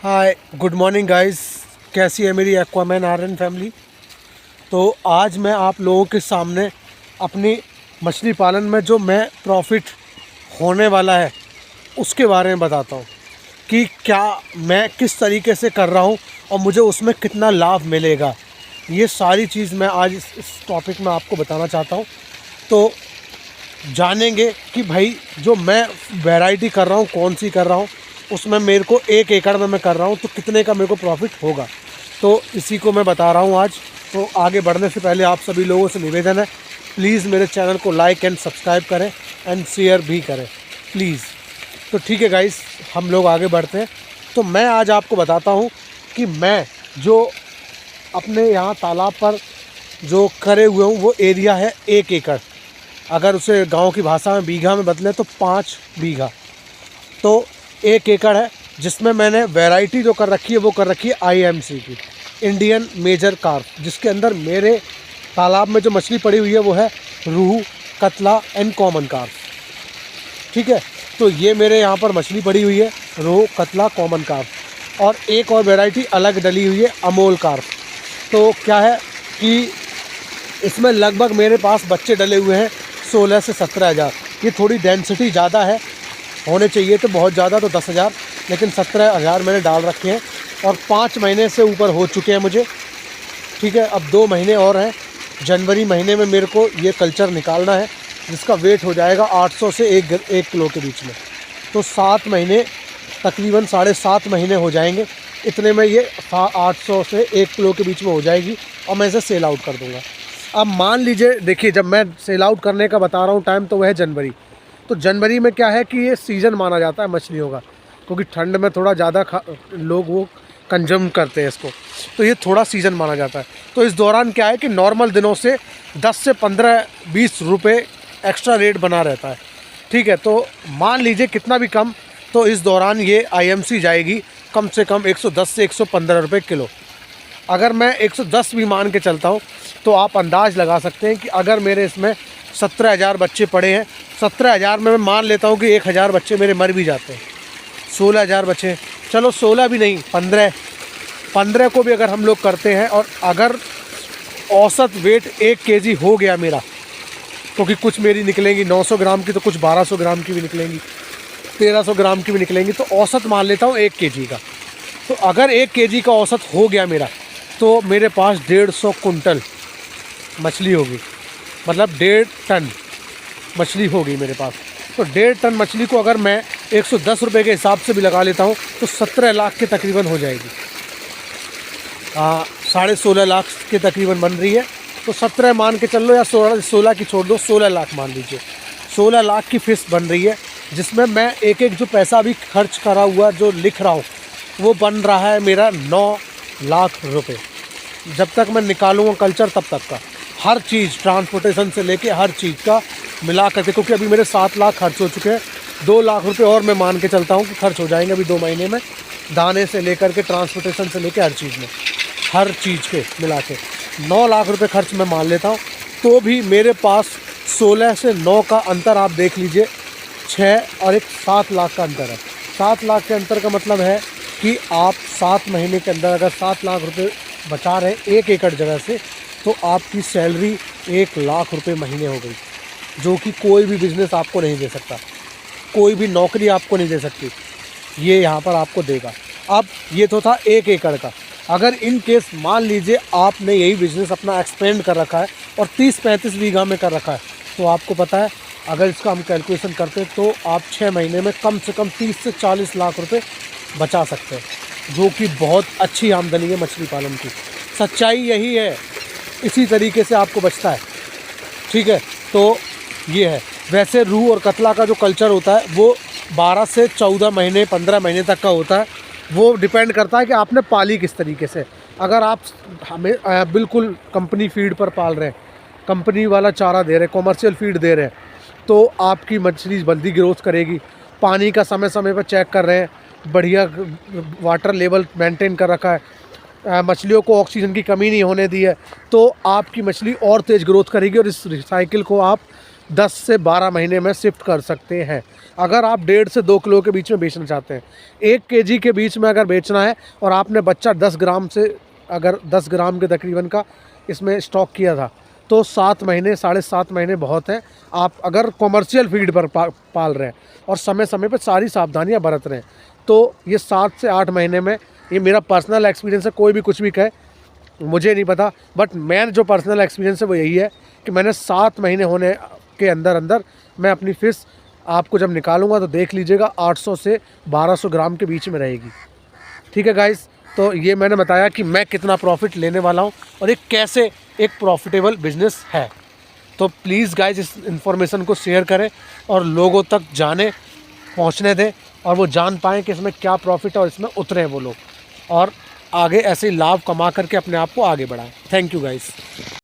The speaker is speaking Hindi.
Hi good morning guys. कैसी है मेरी एक्वामैन आर्यन फैमिली। तो आज मैं आप लोगों के सामने अपनी मछली पालन में जो मैं प्रॉफिट होने वाला है उसके बारे में बताता हूँ कि क्या मैं किस तरीके से कर रहा हूँ और मुझे उसमें कितना लाभ मिलेगा। ये सारी चीज़ मैं आज इस टॉपिक में आपको बताना चाहता हूँ। तो जानेंगे कि भाई जो मैं वैरायटी कर रहा हूँ कौन सी कर रहा हूँ, उसमें मेरे को 1 एकड़ में मैं कर रहा हूँ तो कितने का मेरे को प्रॉफिट होगा। तो इसी को मैं बता रहा हूँ आज। तो आगे बढ़ने से पहले आप सभी लोगों से निवेदन है, प्लीज़ मेरे चैनल को लाइक एंड सब्सक्राइब करें एंड शेयर भी करें प्लीज़। तो ठीक है गाइस, हम लोग आगे बढ़ते हैं। तो मैं आज आपको बताता हूँ कि मैं जो अपने यहाँ तालाब पर जो करे हुए हूँ वो एरिया है 1 एकड़। अगर उसे गांव की भाषा में बीघा में बदलें तो 5 बीघा। तो 1 एकड़ है जिसमें मैंने वैरायटी जो कर रखी है वो कर रखी है IMC की, इंडियन मेजर कार्प, जिसके अंदर मेरे तालाब में जो मछली पड़ी हुई है वो है रूहू, कतला एंड कॉमन कार्प। ठीक है, तो ये मेरे यहाँ पर मछली पड़ी हुई है रोहू, कतला, कॉमन कार्प। और एक और वैरायटी अलग डली हुई है अमोल कार्प। तो क्या है कि इसमें लगभग मेरे पास बच्चे डले हुए हैं 16 से 17 हज़ार। ये थोड़ी डेंसिटी ज़्यादा है, होने चाहिए तो बहुत ज़्यादा तो 10 हज़ार, लेकिन 17 हज़ार मैंने डाल रखे हैं और 5 महीने से ऊपर हो चुके हैं मुझे। ठीक है, अब 2 महीने और हैं। जनवरी महीने में मेरे को ये कल्चर निकालना है जिसका वेट हो जाएगा 800 से 1 किलो के बीच में। तो 7 महीने, तकरीबन 7.5 महीने हो जाएंगे, इतने में ये 800 से 1 किलो के बीच में हो जाएगी और मैं इसे सेल आउट कर दूँगा। अब मान लीजिए, देखिए जब मैं सेल आउट करने का बता रहा हूँ टाइम, तो वह है जनवरी। तो जनवरी में क्या है कि ये सीज़न माना जाता है मछलियों का, क्योंकि ठंड में थोड़ा ज़्यादा लोग वो कंज्यूम करते हैं इसको, तो ये थोड़ा सीज़न माना जाता है। तो इस दौरान क्या है कि नॉर्मल दिनों से 10 से 15-20 रुपये एक्स्ट्रा रेट बना रहता है। ठीक है, तो मान लीजिए कितना भी कम, तो इस दौरान ये IMC जाएगी कम से कम 110 से 115 रुपये किलो। अगर मैं 110 भी मान के चलता हूँ तो आप अंदाज़ लगा सकते हैं कि अगर मेरे इसमें 17 हज़ार बच्चे पड़े हैं, 17 हज़ार में मैं मान लेता हूँ कि 1 हज़ार बच्चे मेरे मर भी जाते हैं, 16 हज़ार बच्चे, चलो 16 भी नहीं, 15 को भी अगर हम लोग करते हैं, और अगर औसत वेट 1 केजी हो गया मेरा, क्योंकि कुछ मेरी निकलेंगी 900 ग्राम की, तो कुछ 1200 ग्राम की भी निकलेंगी, 1300 ग्राम की भी निकलेंगी, तो औसत मान लेता हूँ 1 केजी का। तो अगर 1 केजी का औसत हो गया मेरा, तो मेरे पास 150 कुंटल मछली होगी, मतलब 1.5 टन मछली होगी मेरे पास। तो 1.5 टन मछली को अगर मैं 110 रुपये के हिसाब से भी लगा लेता हूँ तो 17 लाख के तकरीबन हो जाएगी। 16.5 लाख के तकरीबन बन रही है। तो 17 मान के चल लो, या 16 की छोड़ दो, 16 लाख मान लीजिए। 16 लाख की फ़िश बन रही है, जिसमें मैं एक जो पैसा अभी खर्च करा हुआ जो लिख रहा हूँ वो बन रहा है मेरा 9 लाख रुपए। जब तक मैं निकालूँगा कल्चर तब तक का हर चीज़, ट्रांसपोर्टेशन से लेके हर चीज़ का मिला करके, क्योंकि अभी मेरे 7 लाख खर्च हो चुके हैं, 2 लाख रुपए और मैं मान के चलता हूँ कि खर्च हो जाएंगे अभी 2 महीने में, दाने से लेकर के, ट्रांसपोर्टेशन से लेके हर चीज़ में, हर चीज़ के मिला के 9 लाख रुपए खर्च मैं मान लेता हूँ। तो भी मेरे पास 16 से 9 का अंतर आप देख लीजिए, 6 और 7 लाख का अंतर है। 7 लाख के अंतर का मतलब है कि आप 7 महीने के अंदर अगर 7 लाख रुपए बचा रहे 1 एकड़ जगह से, तो आपकी सैलरी 1 लाख रुपए महीने हो गई, जो कि कोई भी बिज़नेस आपको नहीं दे सकता, कोई भी नौकरी आपको नहीं दे सकती, ये यहाँ पर आपको देगा। अब ये तो था 1 एकड़ का। अगर इन केस मान लीजिए आपने यही बिज़नेस अपना एक्सपेंड कर रखा है और 30-35 बीघा में कर रखा है, तो आपको पता है अगर इसका हम कैलकुलेशन करते हैं तो आप 6 महीने में कम से कम 30 से 40 लाख रुपए बचा सकते हैं, जो कि बहुत अच्छी आमदनी है मछली पालन की। सच्चाई यही है, इसी तरीके से आपको बचता है। ठीक है, तो ये है। वैसे रूह और कतला का जो कल्चर होता है वो 12 से 14 महीने, 15 महीने तक का होता है। वो डिपेंड करता है कि आपने पाली किस तरीके से। अगर आप हमें बिल्कुल कंपनी फीड पर पाल रहे हैं, कंपनी वाला चारा दे रहे हैं, कॉमर्शियल फीड दे रहे हैं, तो आपकी मछली जल्दी ग्रोथ करेगी। पानी का समय समय पर चेक कर रहे हैं, बढ़िया वाटर लेवल मेंटेन कर रखा है, मछलियों को ऑक्सीजन की कमी नहीं होने दी है, तो आपकी मछली और तेज़ ग्रोथ करेगी और इस साइकिल को आप 10 से 12 महीने में शिफ्ट कर सकते हैं। अगर आप 1.5 से 2 किलो के बीच में बेचना चाहते हैं, 1 केजी के बीच में अगर बेचना है और आपने बच्चा 10 ग्राम से, अगर 10 ग्राम के तकरीबन का इसमें स्टॉक किया था, तो 7 महीने 7.5 महीने बहुत हैं। आप अगर कॉमर्शियल फीड पर पाल रहे हैं और समय समय पर सारी सावधानियां बरत रहे हैं, तो ये 7 से 8 महीने में, ये मेरा पर्सनल एक्सपीरियंस है, कोई भी कुछ भी कहे मुझे नहीं पता, बट मैं जो पर्सनल एक्सपीरियंस है वो यही है कि मैंने 7 महीने होने के अंदर अंदर मैं अपनी फ़िश आपको जब निकालूंगा तो देख लीजिएगा 800 से 1200 ग्राम के बीच में रहेगी। ठीक है गाइस, तो ये मैंने बताया कि मैं कितना प्रॉफिट लेने वाला हूँ और ये कैसे एक प्रॉफिटेबल बिजनेस है। तो प्लीज़ गाइस इस इन्फॉर्मेशन को शेयर करें और लोगों तक जाने पहुँचने दें और वो जान पाएँ कि इसमें क्या प्रॉफिट है और इसमें उतरे वो लोग और आगे ऐसे ही लाभ कमा करके अपने आप को आगे बढ़ाएं। Thank you guys.